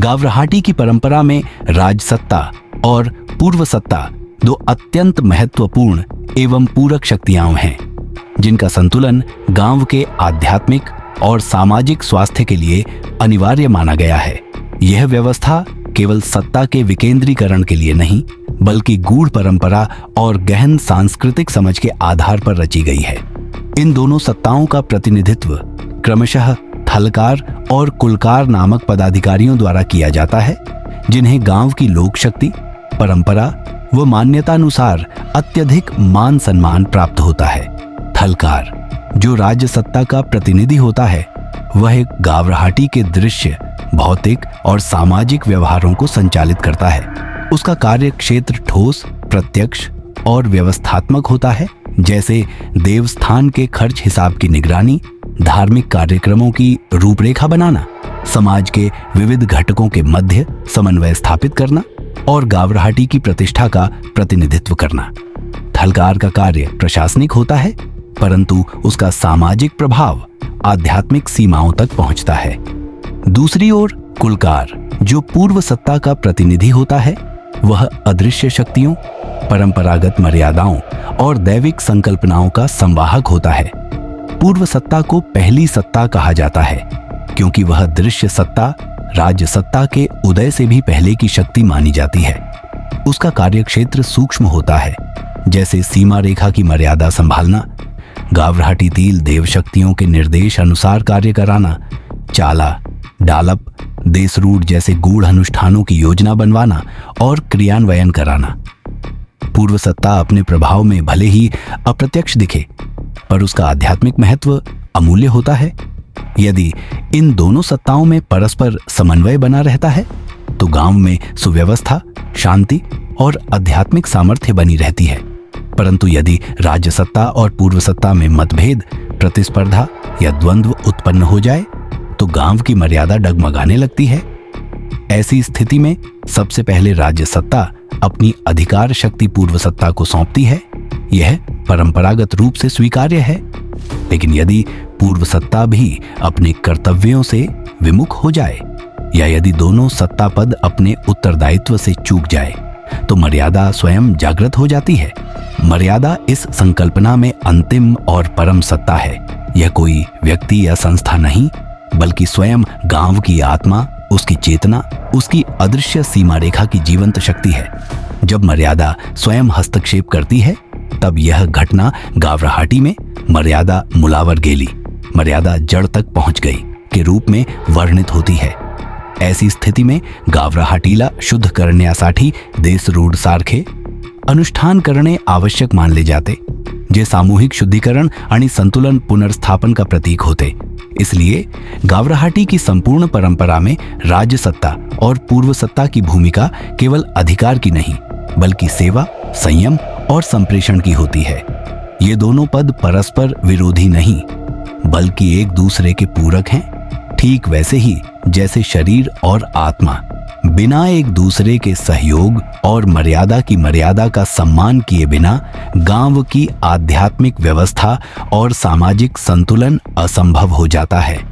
गावराहाटी की परंपरा में राजसत्ता और पूर्व सत्ता दो अत्यंत महत्वपूर्ण एवं पूरक शक्तियां हैं, जिनका संतुलन गांव के आध्यात्मिक और सामाजिक स्वास्थ्य के लिए अनिवार्य माना गया है। यह व्यवस्था केवल सत्ता के विकेंद्रीकरण के लिए नहीं, बल्कि गूढ़ परंपरा और गहन सांस्कृतिक समझ के आधार पर रची गई है। इन दोनों सत्ताओं का प्रतिनिधित्व क्रमशः थलकार और कुलकार नामक पदाधिकारियों द्वारा किया जाता है, जिन्हें गांव की लोक शक्ति, परंपरा व मान्यतानुसार अत्यधिक मान सम्मान प्राप्त होता है। थलकार, जो राज्य सत्ता का प्रतिनिधि होता है, वह गावराहाटी के दृश्य, भौतिक और सामाजिक व्यवहारों को संचालित करता है। उसका कार्य क्षेत्र ठोस, प्रत्यक्ष और व्यवस्थात्मक होता है, जैसे देवस्थान के खर्च हिसाब की निगरानी, धार्मिक कार्यक्रमों की रूपरेखा बनाना, समाज के विविध घटकों के मध्य समन्वय स्थापित करना और गावराहाटी की प्रतिष्ठा का प्रतिनिधित्व करना। थलकार का कार्य प्रशासनिक होता है, परंतु उसका सामाजिक प्रभाव आध्यात्मिक सीमाओं तक पहुंचता है। दूसरी ओर कुलकार, जो पूर्व सत्ता का प्रतिनिधि होता है, वह अदृश्य शक्तियों, परंपरागत मर्यादाओं और दैविक संकल्पनाओं का संवाहक होता है। पूर्व सत्ता को पहली सत्ता कहा जाता है, क्योंकि वह दृश्य सत्ता राज्य सत्ता के उदय से भी पहले की शक्ति मानी जाती है। उसका कार्यक्षेत्र सूक्ष्म होता है, जैसे सीमा रेखा की मर्यादा संभालना, गावराहाटी तिल देव शक्तियों के निर्देश अनुसार कार्य कराना, चाला, डालप, देसरूट जैसे गूढ़ अनुष्ठानों की योजना बनवाना और क्रियान्वयन कराना। पूर्व सत्ता अपने प्रभाव में भले ही अप्रत्यक्ष दिखे, पर उसका आध्यात्मिक महत्व अमूल्य होता है। यदि इन दोनों सत्ताओं में परस्पर समन्वय बना रहता है, तो गांव में सुव्यवस्था, शांति और आध्यात्मिक सामर्थ्य बनी रहती है। परंतु यदि राज्य सत्ता और पूर्व सत्ता में मतभेद, प्रतिस्पर्धा या द्वंद्व उत्पन्न हो जाए, तो गांव की मर्यादा डगमगाने लगती है। ऐसी स्थिति में सबसे पहले राज्य सत्ता अपनी अधिकार शक्ति पूर्व सत्ता को सौंपती है। यह परंपरागत रूप से स्वीकार्य है। लेकिन यदि पूर्व सत्ता भी अपने कर्तव्यों से विमुख हो जाए, या यदि दोनों सत्ता पद अपने उत्तरदायित्व से चूक जाए, तो मर्यादा स्वयं जागृत हो जाती है। मर्यादा इस संकल्पना में अंतिम और परम सत्ता है। यह कोई व्यक्ति या संस्था नहीं, बल्कि स्वयं गांव की आत्मा, उसकी चेतना, उसकी अदृश्य सीमा रेखा की जीवंत शक्ति है। जब मर्यादा स्वयं हस्तक्षेप करती है, तब यह घटना गावराहाटी में मर्यादा मुलावर गेली, मर्यादा जड़ तक पहुंच गई के रूप में वर्णित होती है। ऐसी स्थिति में गावराहाटीला शुद्ध करण्यासाठी देसरूढ सारखे अनुष्ठान करणे आवश्यक मानले जाते, जे सामूहिक शुद्धीकरण आणि संतुलन पुनर्स्थापन का प्रतीक होते। इसलिए गावराहाटी की संपूर्ण परंपरा में राज्य सत्ता और पूर्व सत्ता की भूमिका केवल अधिकार की नहीं, बल्कि सेवा, संयम और संप्रेषण की होती है। ये दोनों पद परस्पर विरोधी नहीं, बल्कि एक दूसरे के पूरक हैं। ठीक वैसे ही जैसे शरीर और आत्मा बिना एक दूसरे के सहयोग और मर्यादा की मर्यादा का सम्मान किए बिना गांव की आध्यात्मिक व्यवस्था और सामाजिक संतुलन असंभव हो जाता है।